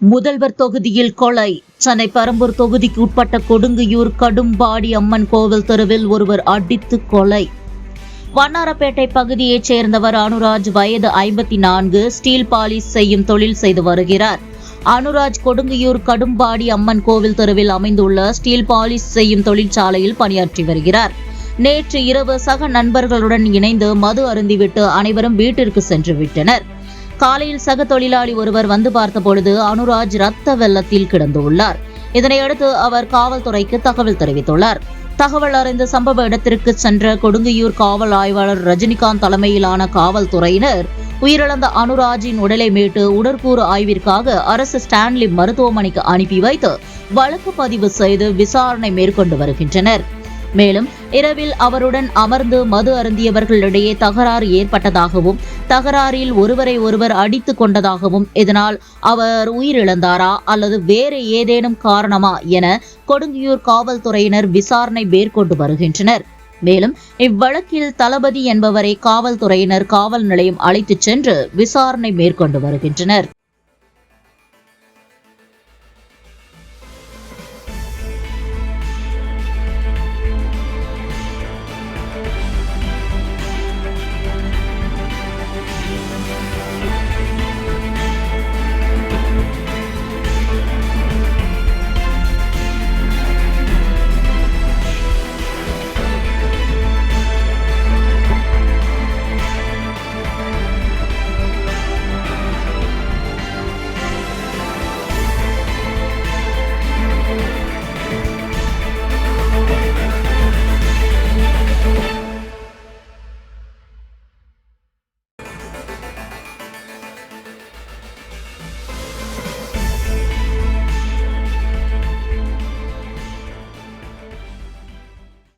முதல்வர் தொகுதியில் கொலை. சென்னை பெரம்பூர் தொகுதிக்கு உட்பட்ட கொடுங்கையூர் கடும்பாடி அம்மன் கோவில் தெருவில் ஒருவர் அடித்து கொலை. வண்ணாரப்பேட்டை பகுதியைச் சேர்ந்தவர் அனுராஜ், வயது 54, ஸ்டீல் பாலிஷ் செய்யும் தொழில் செய்து வருகிறார். அனுராஜ் கொடுங்கையூர் கடும்பாடி அம்மன் கோவில் தெருவில் அமைந்துள்ள ஸ்டீல் பாலிஷ் செய்யும் தொழிற்சாலையில் பணியாற்றி வருகிறார். நேற்று இரவு சக நண்பர்களுடன் இணைந்து மது அருந்திவிட்டு அனைவரும் வீட்டிற்கு சென்று விட்டனர். காலையில் சக தொழிலாளி ஒருவர் வந்து பார்த்தபொழுது அனுராஜ் ரத்த வெள்ளத்தில் கிடந்துள்ளார். இதனையடுத்து அவர் காவல்துறைக்கு தகவல் தெரிவித்துள்ளார். தகவல் அறிந்த சம்பவ இடத்திற்கு சென்ற கொடுங்கையூர் காவல் ஆய்வாளர் ரஜினிகாந்த் தலைமையிலான காவல்துறையினர் உயிரிழந்த அனுராஜின் உடலை மீட்டு உடற்கூறு ஆய்விற்காக அரசு ஸ்டான்லி மருத்துவமனைக்கு அனுப்பி வைத்து வழக்கு பதிவு செய்து விசாரணை மேற்கொண்டு வருகின்றனர். மேலும் இரவில் அவருடன் அமர்ந்து மது அருந்தியவர்களிடையே தகராறு ஏற்பட்டதாகவும், தகராறில் ஒருவரை ஒருவர் அடித்துக் கொண்டதாகவும், இதனால் அவர் உயிரிழந்தாரா அல்லது வேறு ஏதேனும் காரணமா என கொடுங்கையூர் காவல்துறையினர் விசாரணை மேற்கொண்டு வருகின்றனர். மேலும் இவ்வழக்கில் தளபதி என்பவரை காவல்துறையினர் காவல் நிலையம் அழைத்துச் சென்று விசாரணை மேற்கொண்டு வருகின்றனர்.